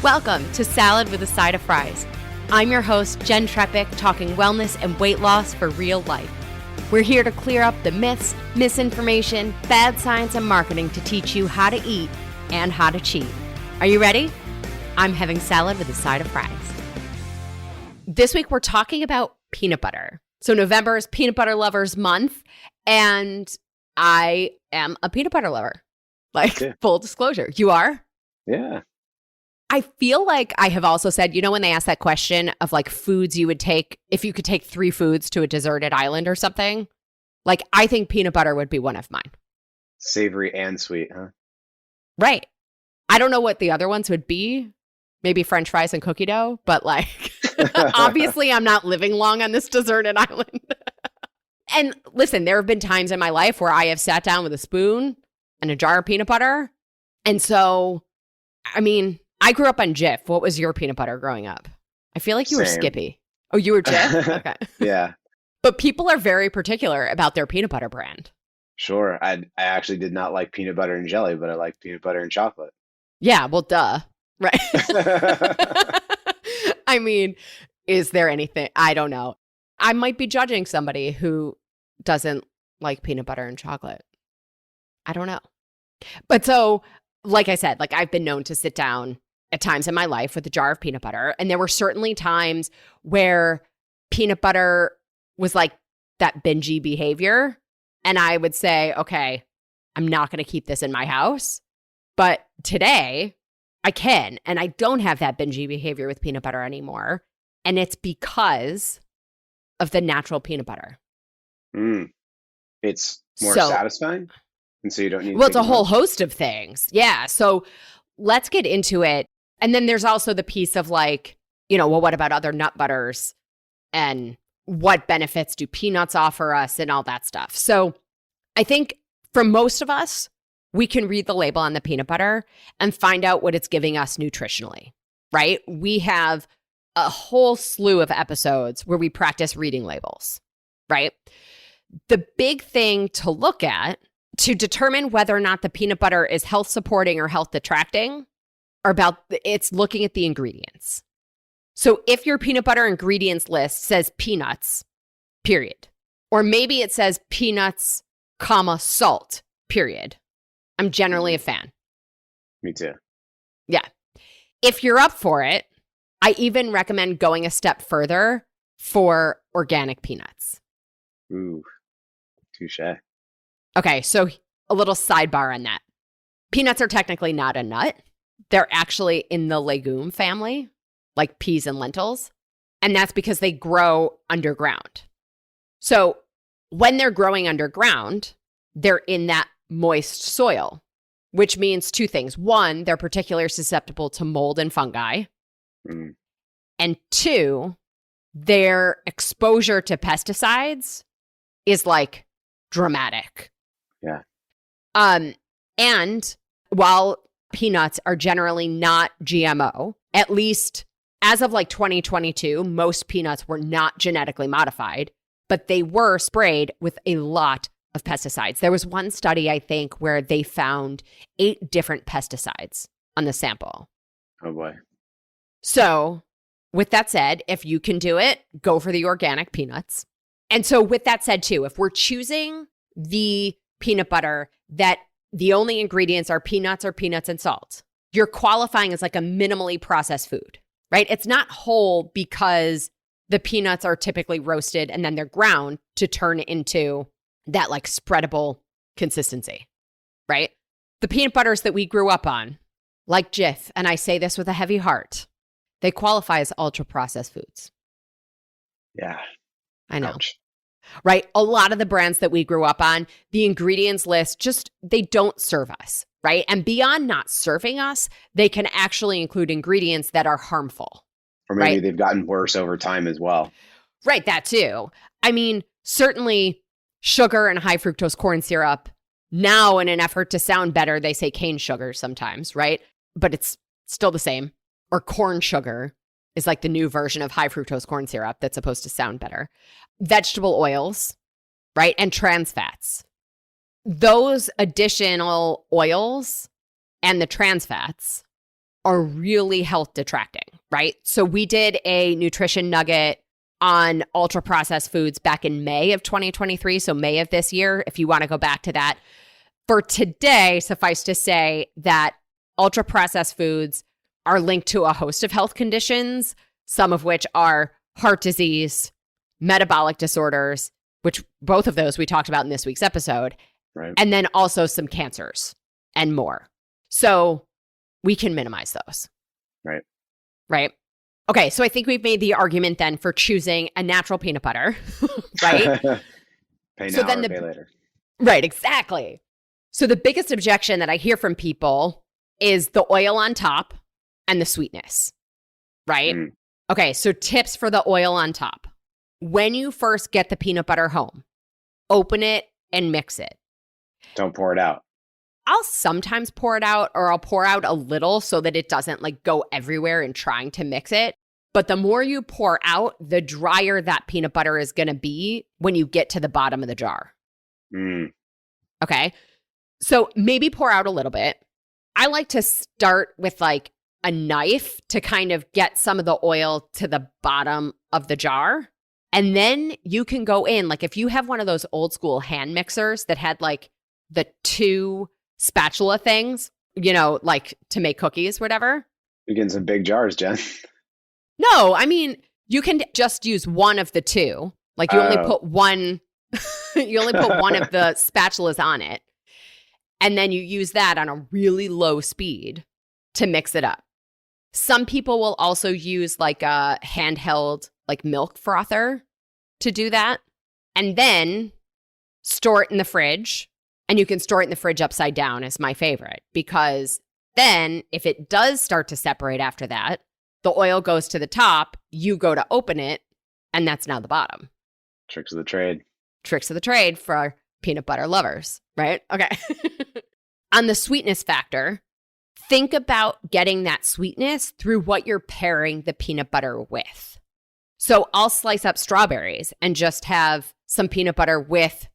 Welcome to Salad with a Side of Fries. I'm your host, Jen Trepic, talking wellness and weight loss for real life. We're here to clear up the myths, misinformation, bad science, and marketing to teach you how to eat and how to cheat. Are you ready? I'm having salad with a side of fries. This week, we're talking about peanut butter. So November is Peanut Butter Lovers Month, and I am a peanut butter lover. Full disclosure. You are? Yeah. I feel like I have also said, you know, when they ask that question of like foods you would take, if you could take 3 foods to a deserted island or something, like I think peanut butter would be one of mine. Savory and sweet, huh? Right. I don't know what the other ones would be. Maybe French fries and cookie dough, but like, obviously I'm not living long on this deserted island. And listen, there have been times in my life where I have sat down with a spoon and a jar of peanut butter. And so, I mean, I grew up on Jif. What was your peanut butter growing up? I feel like you were Skippy. Oh, you were Jif? Okay. Yeah. But people are very particular about their peanut butter brand. Sure. I actually did not like peanut butter and jelly, but I like peanut butter and chocolate. Yeah, well, duh. Right. I mean, is there anything? I don't know. I might be judging somebody who doesn't like peanut butter and chocolate. I don't know. But so, like I said, like I've been known to sit down at times in my life with a jar of peanut butter. And there were certainly times where peanut butter was like that bingy behavior. And I would say, okay, I'm not going to keep this in my house. But today I can. And I don't have that bingy behavior with peanut butter anymore. And it's because of the natural peanut butter. It's more satisfying. And so you don't need Well, it's a whole host of things. Yeah. So let's get into it. And then there's also the piece of like, you know, well, what about other nut butters and what benefits do peanuts offer us and all that stuff. So I think for most of us, we can read the label on the peanut butter and find out what it's giving us nutritionally, right? We have a whole slew of episodes where we practice reading labels, right? The big thing to look at to determine whether or not the peanut butter is health supporting or health detracting it's looking at the ingredients. So if your peanut butter ingredients list says peanuts, period, or maybe it says peanuts, salt, period, I'm generally a fan. Me too. Yeah. If you're up for it, I even recommend going a step further for organic peanuts. Ooh, touche. Okay, so a little sidebar on that. Peanuts are technically not a nut. They're actually in the legume family, like peas and lentils. And that's because they grow underground. So when they're growing underground, they're in that moist soil, which means 2 things. 1, they're particularly susceptible to mold and fungi. And 2, their exposure to pesticides is like dramatic. Yeah. And while peanuts are generally not GMO, at least as of like 2022, most peanuts were not genetically modified, but they were sprayed with a lot of pesticides. There was one study, I think, where they found 8 different pesticides on the sample. Oh boy. So with that said, if you can do it, go for the organic peanuts. And so with that said too, if we're choosing the peanut butter that the only ingredients are peanuts or peanuts and salt, you're qualifying as like a minimally processed food, right? It's not whole because the peanuts are typically roasted and then they're ground to turn into that like spreadable consistency, right? The peanut butters that we grew up on, like Jif, and I say this with a heavy heart, they qualify as ultra processed foods. Yeah. I know. Ouch. Right? A lot of the brands that we grew up on, the ingredients list, just they don't serve us, right? And beyond not serving us, they can actually include ingredients that are harmful. Or maybe right? they've gotten worse over time as well. Right, that too. I mean, certainly sugar and high fructose corn syrup, now in an effort to sound better, they say cane sugar sometimes, right? But it's still the same. Or corn sugar is like the new version of high fructose corn syrup that's supposed to sound better. Vegetable oils, right? And trans fats. Those additional oils and the trans fats are really health detracting, right? So we did a nutrition nugget on ultra processed foods back in May of 2023. So May of this year, if you want to go back to that. For today, suffice to say that ultra processed foods are linked to a host of health conditions, some of which are heart disease, metabolic disorders, which both of those we talked about in this week's episode, Right. and then also some cancers and more. So we can minimize those. Right. Right. Okay. So I think we've made the argument then for choosing a natural peanut butter, right? Pay So now then or the- pay later. Right. Exactly. So the biggest objection that I hear from people is the oil on top and the sweetness, right? Mm. Okay. So tips for the oil on top. When you first get the peanut butter home, open it and mix it. Don't pour it out. I'll sometimes pour it out, or I'll pour out a little so that it doesn't like go everywhere in trying to mix it. But the more you pour out, the drier that peanut butter is going to be when you get to the bottom of the jar. Mm. Okay. So maybe pour out a little bit. I like to start with like a knife to kind of get some of the oil to the bottom of the jar. And then you can go in, like if you have one of those old school hand mixers that had like the two spatula things, you know, like to make cookies, whatever. You're getting some big jars, Jen. No, I mean, you can just use one of the two. Like you only Oh. put one, you only put one of the spatulas on it. And then you use that on a really low speed to mix it up. Some people will also use like a handheld like milk frother to do that. And then store it in the fridge. And you can store it in the fridge upside down is my favorite, because then if it does start to separate after that, the oil goes to the top, you go to open it, and that's now the bottom. Tricks of the trade. Tricks of the trade for peanut butter lovers, right? Okay. On the sweetness factor, think about getting that sweetness through what you're pairing the peanut butter with. So I'll slice up strawberries and just have some peanut butter with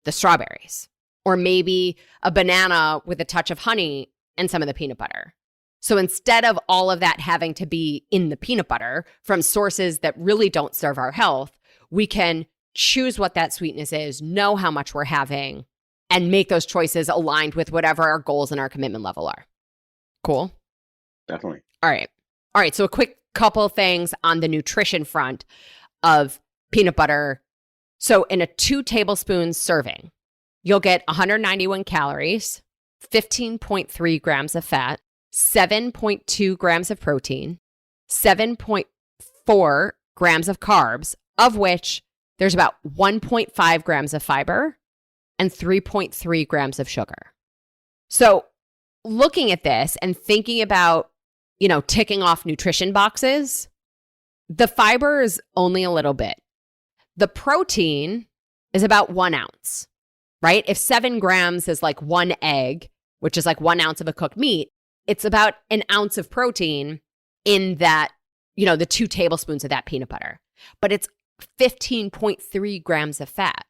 the strawberries. Or maybe a banana with a touch of honey and some of the peanut butter. So instead of all of that having to be in the peanut butter from sources that really don't serve our health, we can choose what that sweetness is, know how much we're having, and make those choices aligned with whatever our goals and our commitment level are. Cool? Definitely. All right. So a quick couple things on the nutrition front of peanut butter. So in a 2 tablespoons serving, you'll get 191 calories, 15.3 grams of fat, 7.2 grams of protein, 7.4 grams of carbs, of which there's about 1.5 grams of fiber and 3.3 grams of sugar. So looking at this and thinking about, you know, ticking off nutrition boxes, the fiber is only a little bit. The protein is about 1 ounce, right? If 7 grams is like 1 egg, which is like 1 ounce of a cooked meat, it's about an ounce of protein in that, you know, the 2 tablespoons of that peanut butter. But it's 15.3 grams of fat.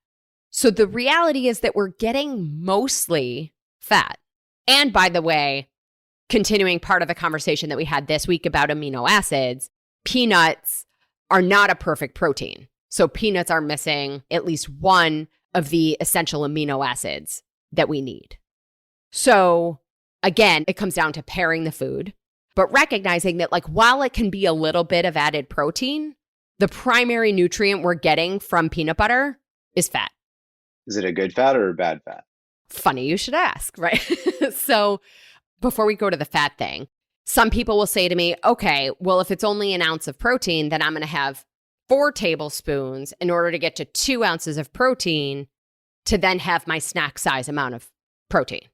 So the reality is that we're getting mostly fat. And by the way, continuing part of the conversation that we had this week about amino acids, peanuts are not a perfect protein. So peanuts are missing at least one of the essential amino acids that we need. So again, it comes down to pairing the food, but recognizing that like while it can be a little bit of added protein, the primary nutrient we're getting from peanut butter is fat. Is it a good fat or a bad fat? Funny you should ask, right? So before we go to the fat thing, some people will say to me, okay, well, if it's only an ounce of protein, then I'm going to have 4 tablespoons in order to get to 2 ounces of protein to then have my snack size amount of protein,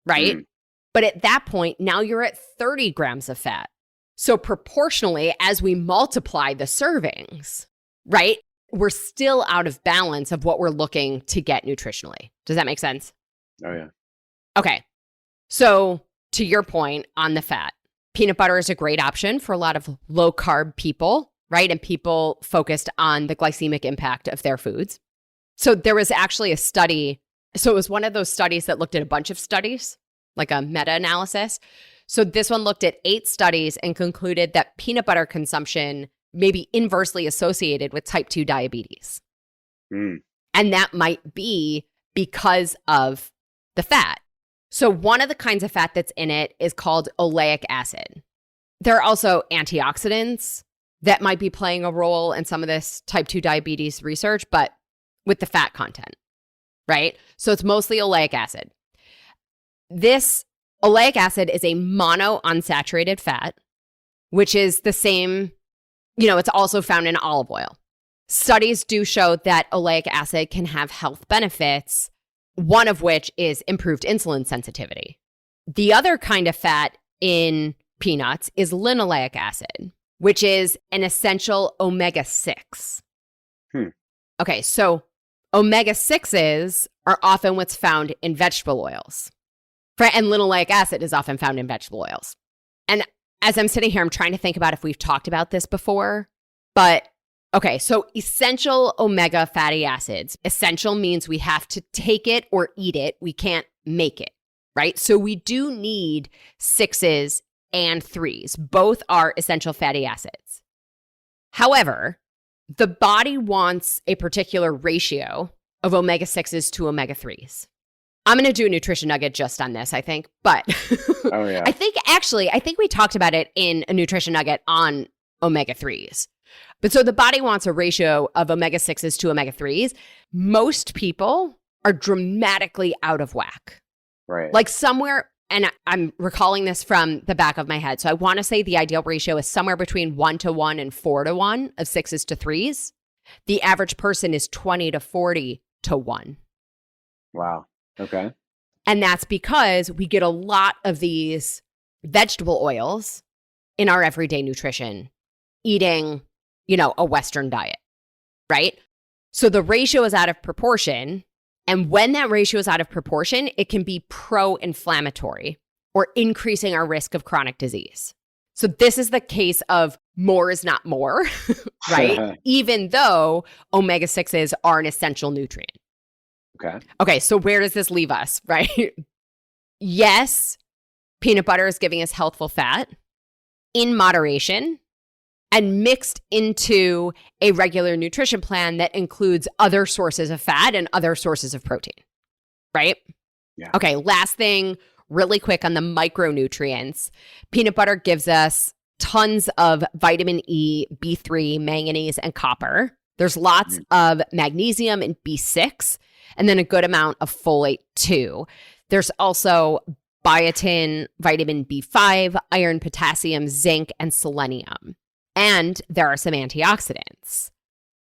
right? Mm. But at that point, now you're at 30 grams of fat. So proportionally, as we multiply the servings, right, we're still out of balance of what we're looking to get nutritionally. Does that make sense? Oh, yeah. Okay. So to your point on the fat, peanut butter is a great option for a lot of low carb people, right? And people focused on the glycemic impact of their foods. So there was actually a study. So it was one of those studies that looked at a bunch of studies, like a meta-analysis. So this one looked at 8 studies and concluded that peanut butter consumption may be inversely associated with type 2 diabetes. Mm. And that might be because of the fat. So one of the kinds of fat that's in it is called oleic acid. There are also antioxidants that might be playing a role in some of this type 2 diabetes research, but with the fat content, right? So it's mostly oleic acid. This oleic acid is a monounsaturated fat, which is the same, it's also found in olive oil. Studies do show that oleic acid can have health benefits, one of which is improved insulin sensitivity. The other kind of fat in peanuts is linoleic acid, which is an essential omega-6. Okay, so omega-6s are often what's found in vegetable oils. And linoleic acid is often found in vegetable oils. And as I'm sitting here, I'm trying to think about if we've talked about this before. But, okay, so essential omega fatty acids. Essential means we have to take it or eat it. We can't make it, right? So we do need 6s and 3s. Both are essential fatty acids. However, the body wants a particular ratio of omega-6s to omega-3s. I'm going to do a nutrition nugget just on this, I think. But Oh, yeah. I think we talked about it in a nutrition nugget on omega-3s. But so the body wants a ratio of omega-6s to omega-3s. Most people are dramatically out of whack. Right. Like somewhere, and I'm recalling this from the back of my head. So I want to say the ideal ratio is somewhere between 1-to-1 and 4-to-1 of 6s to 3s. The average person is 20 to 40 to 1. Wow. Okay. And that's because we get a lot of these vegetable oils in our everyday nutrition, eating, a Western diet, right? So the ratio is out of proportion. And when that ratio is out of proportion, it can be pro-inflammatory or increasing our risk of chronic disease. So this is the case of more is not more, right? Even though omega-6s are an essential nutrient. Okay, so where does this leave us, right? Yes, peanut butter is giving us healthful fat in moderation and mixed into a regular nutrition plan that includes other sources of fat and other sources of protein, right? Yeah. Okay, last thing, really quick on the micronutrients. Peanut butter gives us tons of vitamin E, B3, manganese, and copper. There's lots of magnesium and B6, and then a good amount of folate too. There's also biotin, vitamin B5, iron, potassium, zinc, and selenium. And there are some antioxidants.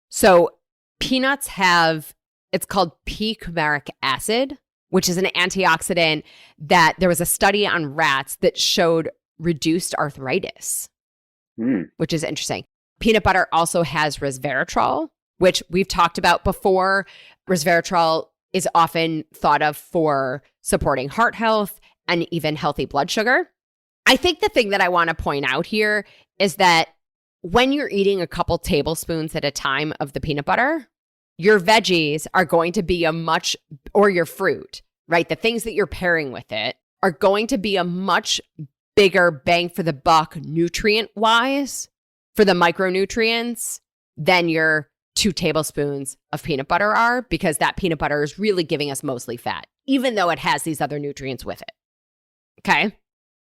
So peanuts have, it's called p-coumaric acid, which is an antioxidant that there was a study on rats that showed reduced arthritis, which is interesting. Peanut butter also has resveratrol, which we've talked about before. Resveratrol is often thought of for supporting heart health and even healthy blood sugar. I think the thing that I want to point out here is that when you're eating a couple tablespoons at a time of the peanut butter, your veggies are going to be or your fruit, right? The things that you're pairing with it are going to be a much bigger bang for the buck nutrient-wise for the micronutrients than your 2 tablespoons of peanut butter are, because that peanut butter is really giving us mostly fat, even though it has these other nutrients with it. Okay?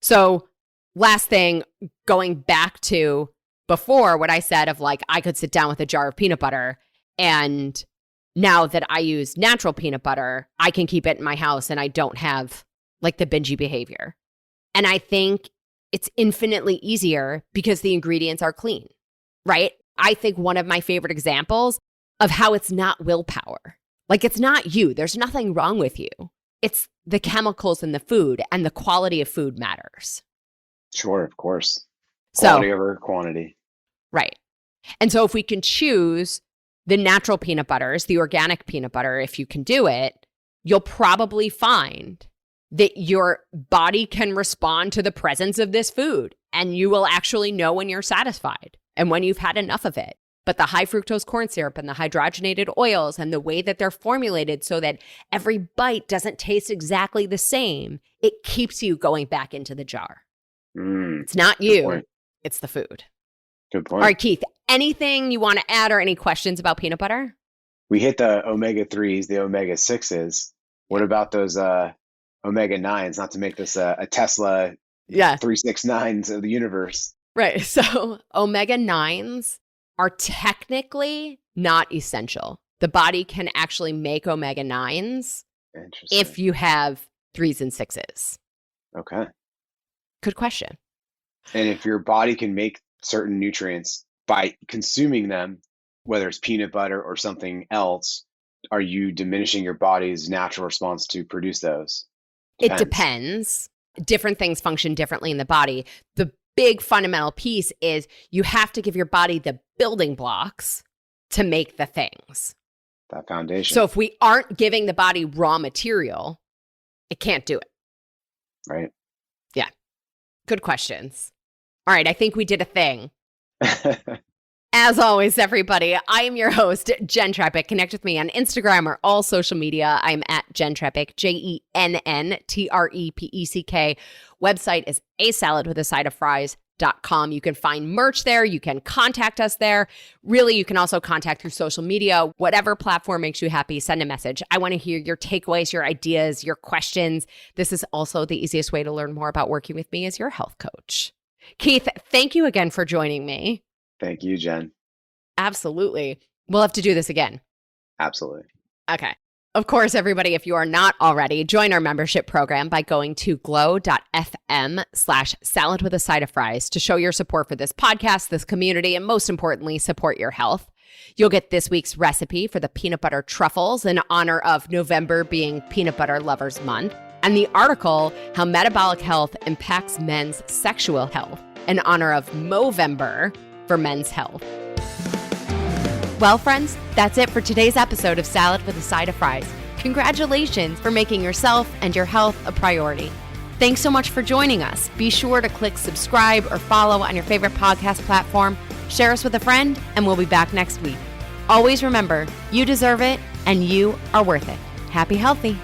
So last thing, going back to before what I said of like, I could sit down with a jar of peanut butter, and now that I use natural peanut butter, I can keep it in my house and I don't have like the bingy behavior. And I think it's infinitely easier because the ingredients are clean, right? I think one of my favorite examples of how it's not willpower. Like, it's not you. There's nothing wrong with you. It's the chemicals in the food, and the quality of food matters. Sure, of course. Quality over quantity. Right. And so if we can choose the natural peanut butters, the organic peanut butter, if you can do it, you'll probably find that your body can respond to the presence of this food, and you will actually know when you're satisfied and when you've had enough of it. But the high fructose corn syrup and the hydrogenated oils and the way that they're formulated so that every bite doesn't taste exactly the same, it keeps you going back into the jar. It's not Good you, point. it's the food. Good All point. right, Keith, anything you want to add or any questions about peanut butter? We hit the omega-3s, the omega-6s. What about those omega-9s? Not to make this a Tesla Yeah. 369s of the universe. Right. So omega-9s are technically not essential. The body can actually make omega-9s Interesting. if you have 3s and 6s. Okay. Good question. And if your body can make certain nutrients by consuming them, whether it's peanut butter or something else, are you diminishing your body's natural response to produce those? It depends. Different things function differently in the body. The big fundamental piece is you have to give your body the building blocks to make the things. That foundation. So if we aren't giving the body raw material, it can't do it. Right. Yeah. Good questions. All right. I think we did a thing. As always, everybody, I am your host, Jen Trepeck. Connect with me on Instagram or all social media. I'm at Jen Trepeck, JenNTrepeck. Website is asaladwithasideoffries.com. You can find merch there. You can contact us there. Really, you can also contact through social media. Whatever platform makes you happy, send a message. I want to hear your takeaways, your ideas, your questions. This is also the easiest way to learn more about working with me as your health coach. Keith, thank you again for joining me. Thank you, Jen. Absolutely. We'll have to do this again. Absolutely. Okay. Of course, everybody, if you are not already, join our membership program by going to glow.fm/salad with a side of fries to show your support for this podcast, this community, and most importantly, support your health. You'll get this week's recipe for the peanut butter truffles in honor of November being Peanut Butter Lovers Month, and the article, How Metabolic Health Impacts Men's Sexual Health, in honor of Movember for men's health. Well, friends, that's it for today's episode of Salad with a Side of Fries. Congratulations for making yourself and your health a priority. Thanks so much for joining us. Be sure to click subscribe or follow on your favorite podcast platform, share us with a friend, and we'll be back next week. Always remember, you deserve it and you are worth it. Happy healthy.